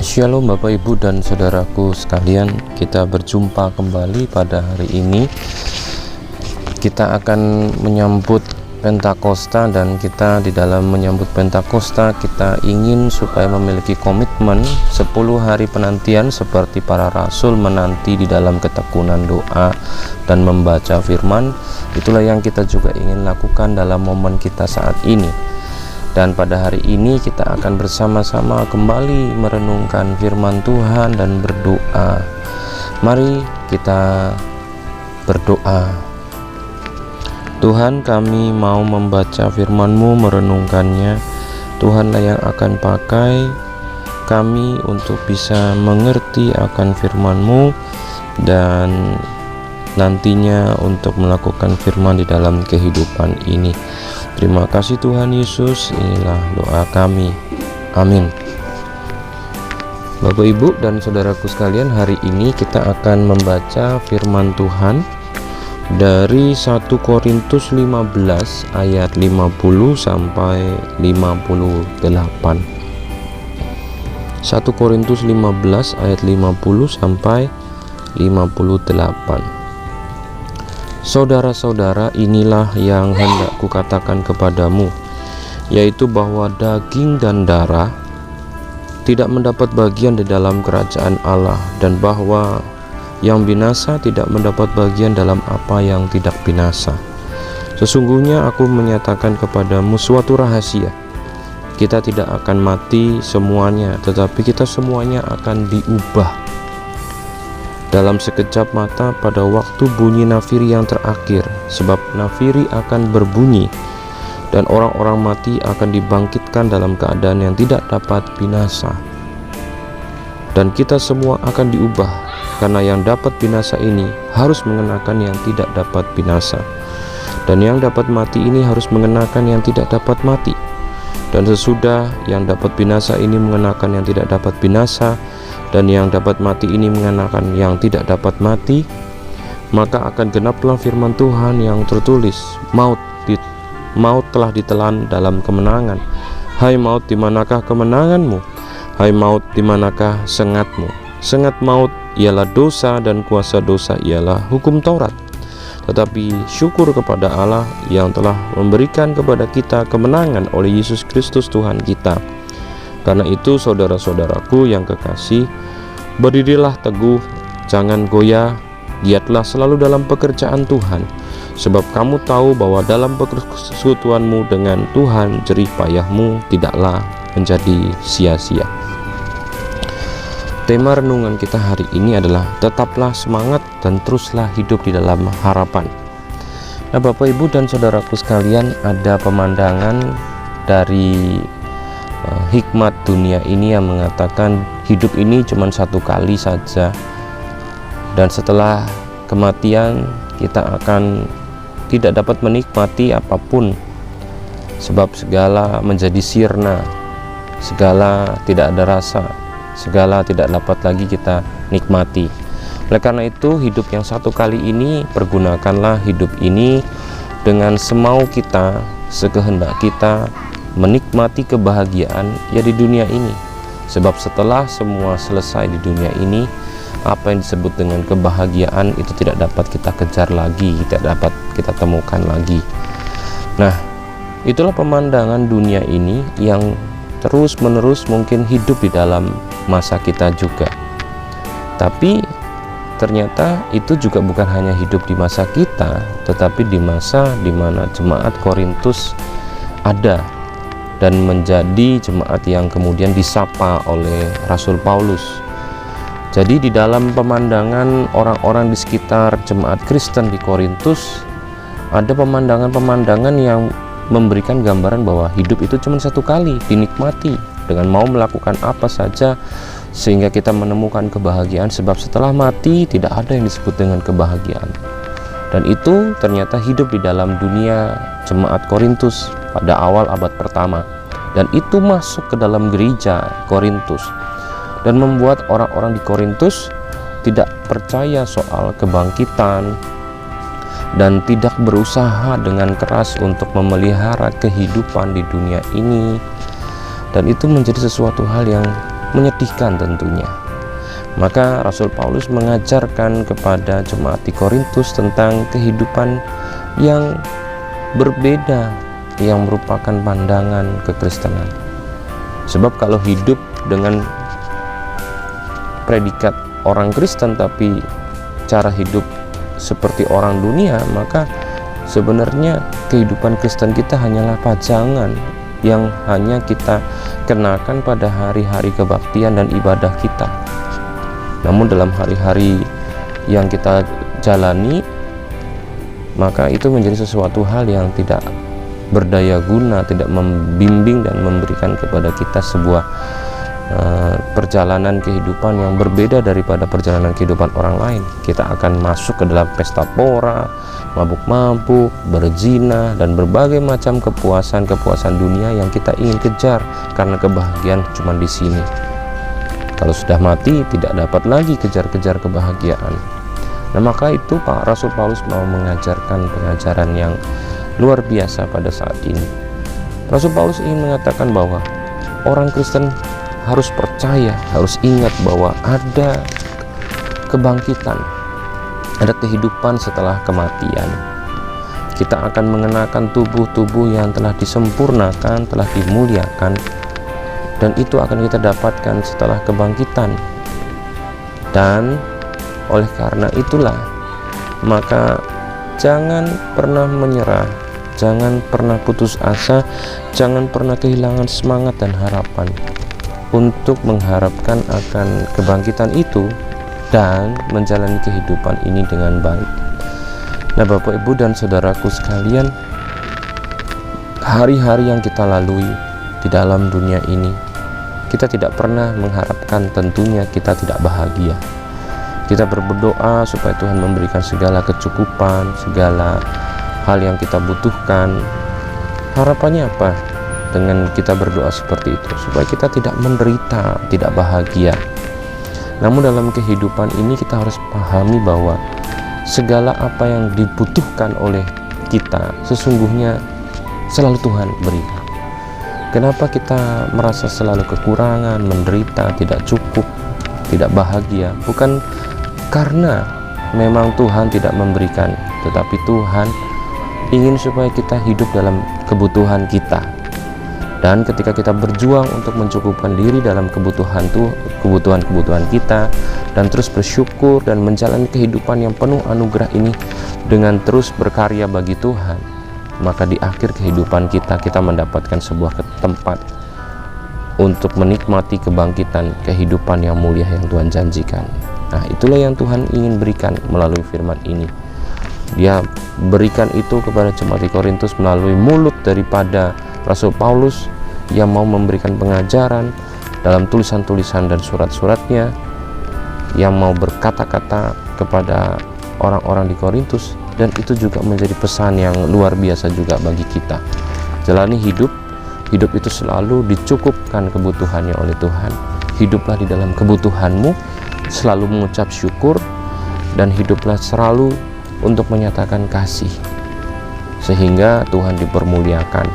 Shalom Bapak Ibu dan Saudaraku sekalian, kita berjumpa kembali pada hari ini. Kita akan menyambut Pentakosta, dan kita di dalam menyambut Pentakosta kita ingin supaya memiliki komitmen 10 hari penantian seperti para rasul menanti di dalam ketekunan doa dan membaca firman. Itulah yang kita juga ingin lakukan dalam momen kita saat ini. Dan pada hari ini kita akan bersama-sama kembali merenungkan firman Tuhan dan berdoa. Mari kita berdoa. Tuhan, kami mau membaca firman-Mu, merenungkannya. Tuhanlah yang akan pakai kami untuk bisa mengerti akan firman-Mu dan nantinya untuk melakukan firman di dalam kehidupan ini. Terima kasih Tuhan Yesus, inilah doa kami. Amin. Bapak Ibu dan Saudaraku sekalian, hari ini kita akan membaca firman Tuhan dari 1 Korintus 15 ayat 50 sampai 58. 1 Korintus 15 ayat 50 sampai 58. Saudara-saudara, inilah yang hendak kukatakan kepadamu, yaitu bahwa daging dan darah tidak mendapat bagian di dalam kerajaan Allah, dan bahwa yang binasa tidak mendapat bagian dalam apa yang tidak binasa. Sesungguhnya aku menyatakan kepadamu suatu rahasia. Kita tidak akan mati semuanya, tetapi kita semuanya akan diubah dalam sekejap mata pada waktu bunyi nafiri yang terakhir. Sebab nafiri akan berbunyi, dan orang-orang mati akan dibangkitkan dalam keadaan yang tidak dapat binasa. Dan kita semua akan diubah, karena yang dapat binasa ini harus mengenakan yang tidak dapat binasa, dan yang dapat mati ini harus mengenakan yang tidak dapat mati. Dan sesudah yang dapat binasa ini mengenakan yang tidak dapat binasa, dan yang dapat mati ini mengenakan yang tidak dapat mati, maka akan genaplah firman Tuhan yang tertulis, maut telah ditelan dalam kemenangan. Hai maut, di manakah kemenanganmu? Hai maut, di manakah sengatmu? Sengat maut ialah dosa, dan kuasa dosa ialah hukum Taurat. Tetapi syukur kepada Allah yang telah memberikan kepada kita kemenangan oleh Yesus Kristus Tuhan kita. Karena itu saudara-saudaraku yang kekasih, berdirilah teguh, jangan goyah, giatlah selalu dalam pekerjaan Tuhan. Sebab kamu tahu bahwa dalam persekutuanmu dengan Tuhan, jerih payahmu tidaklah menjadi sia-sia. Tema renungan kita hari ini adalah tetaplah semangat dan teruslah hidup di dalam harapan. Nah, Bapak Ibu dan Saudaraku sekalian, ada pemandangan dari hikmat dunia ini yang mengatakan hidup ini cuma satu kali saja, dan setelah kematian kita akan tidak dapat menikmati apapun, sebab segala menjadi sirna, segala tidak ada rasa, segala tidak dapat lagi kita nikmati. Oleh karena itu, hidup yang satu kali ini, pergunakanlah hidup ini dengan semau kita, sekehendak kita, menikmati kebahagiaan ya di dunia ini. Sebab setelah semua selesai di dunia ini, apa yang disebut dengan kebahagiaan itu tidak dapat kita kejar lagi, tidak dapat kita temukan lagi. Nah, itulah pemandangan dunia ini yang terus-menerus mungkin hidup di dalam masa kita juga. Tapi ternyata itu juga bukan hanya hidup di masa kita, tetapi di masa di mana jemaat Korintus ada dan menjadi jemaat yang kemudian disapa oleh Rasul Paulus. Jadi di dalam pemandangan orang-orang di sekitar jemaat Kristen di Korintus, ada pemandangan-pemandangan yang memberikan gambaran bahwa hidup itu cuma satu kali, dinikmati dengan mau melakukan apa saja sehingga kita menemukan kebahagiaan. Sebab setelah mati tidak ada yang disebut dengan kebahagiaan. Dan itu ternyata hidup di dalam dunia jemaat Korintus pada awal abad pertama, dan itu masuk ke dalam gereja Korintus dan membuat orang-orang di Korintus tidak percaya soal kebangkitan dan tidak berusaha dengan keras untuk memelihara kehidupan di dunia ini. Dan itu menjadi sesuatu hal yang menyedihkan tentunya. Maka Rasul Paulus mengajarkan kepada jemaat di Korintus tentang kehidupan yang berbeda, yang merupakan pandangan kekristenan. Sebab kalau hidup dengan predikat orang Kristen tapi cara hidup seperti orang dunia, maka sebenarnya kehidupan Kristen kita hanyalah pajangan yang hanya kita kenakan pada hari-hari kebaktian dan ibadah kita. Namun dalam hari-hari yang kita jalani, maka itu menjadi sesuatu hal yang tidak berdaya guna, tidak membimbing dan memberikan kepada kita sebuah perjalanan kehidupan yang berbeda daripada perjalanan kehidupan orang lain. Kita akan masuk ke dalam pesta pora, mabuk-mabuk, berzina, dan berbagai macam kepuasan dunia yang kita ingin kejar karena kebahagiaan cuma di sini. Kalau sudah mati tidak dapat lagi kejar-kejar kebahagiaan. Nah, maka itu Pak Rasul Paulus mau mengajarkan pengajaran yang luar biasa pada saat ini. Rasul Paulus ingin mengatakan bahwa orang Kristen harus percaya, harus ingat bahwa ada kebangkitan, ada kehidupan setelah kematian. Kita akan mengenakan tubuh-tubuh yang telah disempurnakan, telah dimuliakan, dan itu akan kita dapatkan setelah kebangkitan. Dan oleh karena itulah, maka jangan pernah menyerah, jangan pernah putus asa, jangan pernah kehilangan semangat dan harapan untuk mengharapkan akan kebangkitan itu dan menjalani kehidupan ini dengan baik. Nah, Bapak, Ibu, dan saudaraku sekalian, hari-hari yang kita lalui di dalam dunia ini, kita tidak pernah mengharapkan tentunya kita tidak bahagia. Kita berdoa supaya Tuhan memberikan segala kecukupan, segala hal yang kita butuhkan. Harapannya apa? Dengan kita berdoa seperti itu, supaya kita tidak menderita, tidak bahagia. Namun dalam kehidupan ini kita harus pahami bahwa segala apa yang dibutuhkan oleh kita sesungguhnya selalu Tuhan berikan. Kenapa kita merasa selalu kekurangan, menderita, tidak cukup, tidak bahagia? Bukan karena memang Tuhan tidak memberikan, tetapi Tuhan ingin supaya kita hidup dalam kebutuhan kita. Dan ketika kita berjuang untuk mencukupkan diri dalam kebutuhan kita, dan terus bersyukur dan menjalani kehidupan yang penuh anugerah ini dengan terus berkarya bagi Tuhan, maka di akhir kehidupan kita mendapatkan sebuah tempat untuk menikmati kebangkitan kehidupan yang mulia yang Tuhan janjikan. Nah, itulah yang Tuhan ingin berikan melalui firman ini. Dia berikan itu kepada jemaat di Korintus melalui mulut daripada Rasul Paulus yang mau memberikan pengajaran dalam tulisan-tulisan dan surat-suratnya, yang mau berkata-kata kepada orang-orang di Korintus. Dan itu juga menjadi pesan yang luar biasa juga bagi kita. Jalani hidup itu selalu dicukupkan kebutuhannya oleh Tuhan. Hiduplah di dalam kebutuhanmu, selalu mengucap syukur, dan hiduplah selalu untuk menyatakan kasih, sehingga Tuhan dipermuliakan.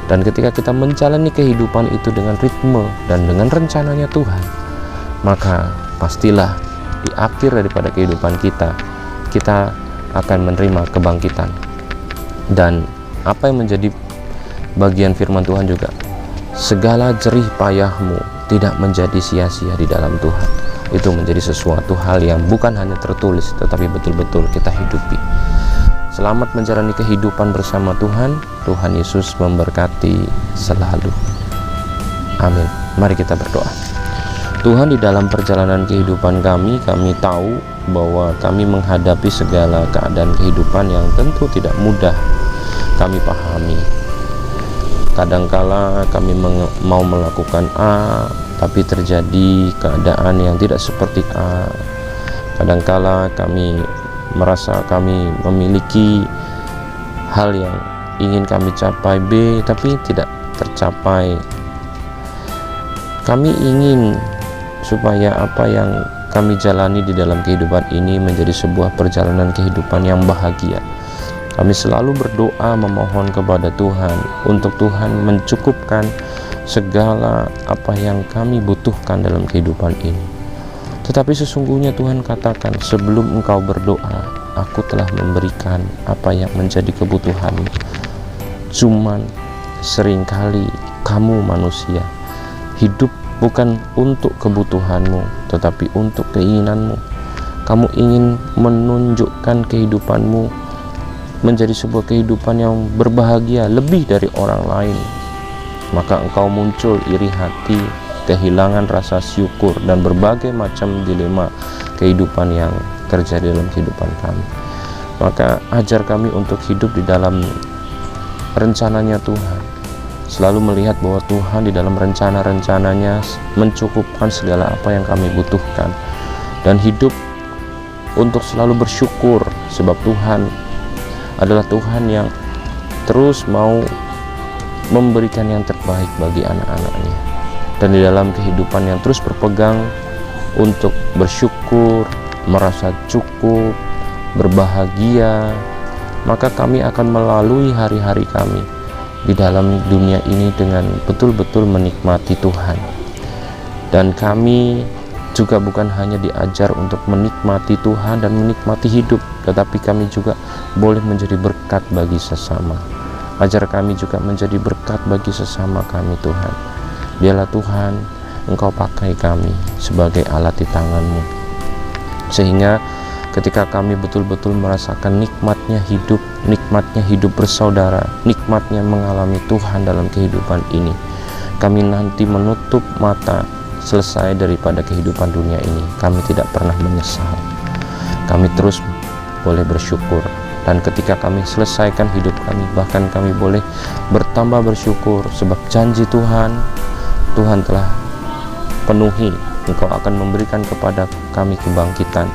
Dan ketika kita menjalani kehidupan itu dengan ritme dan dengan rencananya Tuhan, maka pastilah di akhir daripada kehidupan kita akan menerima kebangkitan. Dan apa yang menjadi bagian firman Tuhan juga, segala jerih payahmu tidak menjadi sia-sia di dalam Tuhan. Itu menjadi sesuatu hal yang bukan hanya tertulis, tetapi betul-betul kita hidupi. Selamat menjalani kehidupan bersama Tuhan. Tuhan Yesus memberkati selalu. Amin. Mari kita berdoa. Tuhan, di dalam perjalanan kehidupan kami tahu bahwa kami menghadapi segala keadaan kehidupan yang tentu tidak mudah kami pahami. Kadangkala kami mau melakukan A, tapi terjadi keadaan yang tidak seperti A. Kadangkala kami merasa kami memiliki hal yang ingin kami capai B, tapi tidak tercapai. Kami ingin supaya apa yang kami jalani di dalam kehidupan ini menjadi sebuah perjalanan kehidupan yang bahagia. Kami selalu berdoa memohon kepada Tuhan untuk Tuhan mencukupkan segala apa yang kami butuhkan dalam kehidupan ini. Tetapi sesungguhnya Tuhan katakan, sebelum engkau berdoa, aku telah memberikan apa yang menjadi kebutuhanmu. Cuman seringkali kamu manusia hidup bukan untuk kebutuhanmu, tetapi untuk keinginanmu. Kamu ingin menunjukkan kehidupanmu menjadi sebuah kehidupan yang berbahagia lebih dari orang lain. Maka engkau muncul iri hati, kehilangan rasa syukur, dan berbagai macam dilema kehidupan yang terjadi dalam kehidupan kami. Maka ajar kami untuk hidup di dalam rencananya Tuhan, selalu melihat bahwa Tuhan di dalam rencana-rencananya mencukupkan segala apa yang kami butuhkan, dan hidup untuk selalu bersyukur, sebab Tuhan adalah Tuhan yang terus mau memberikan yang terbaik bagi anak-anaknya. Dan di dalam kehidupan yang terus berpegang untuk bersyukur, merasa cukup, berbahagia, maka kami akan melalui hari-hari kami di dalam dunia ini dengan betul-betul menikmati Tuhan. Dan kami juga bukan hanya diajar untuk menikmati Tuhan dan menikmati hidup, tetapi kami juga boleh menjadi berkat bagi sesama. Ajar kami juga menjadi berkat bagi sesama kami Tuhan. Biarlah Tuhan Engkau pakai kami sebagai alat di tangan-Mu, sehingga ketika kami betul-betul merasakan nikmatnya hidup bersaudara, nikmatnya mengalami Tuhan dalam kehidupan ini, kami nanti menutup mata selesai daripada kehidupan dunia ini. Kami tidak pernah menyesal, kami terus boleh bersyukur. Dan ketika kami selesaikan hidup kami, bahkan kami boleh bertambah bersyukur, sebab janji Tuhan telah penuhi. Engkau akan memberikan kepada kami kebangkitan,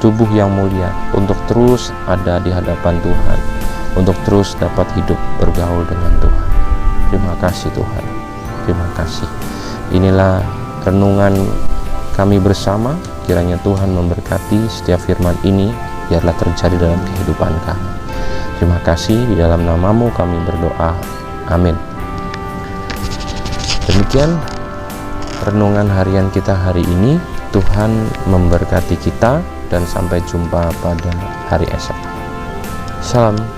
tubuh yang mulia, untuk terus ada di hadapan Tuhan, untuk terus dapat hidup bergaul dengan Tuhan. Terima kasih Tuhan, terima kasih. Inilah renungan kami bersama. Kiranya Tuhan memberkati setiap firman ini, biarlah terjadi dalam kehidupan kami. Terima kasih, di dalam nama-Mu kami berdoa, amin. Demikian renungan harian kita hari ini. Tuhan memberkati kita, dan sampai jumpa pada hari esok. Salam.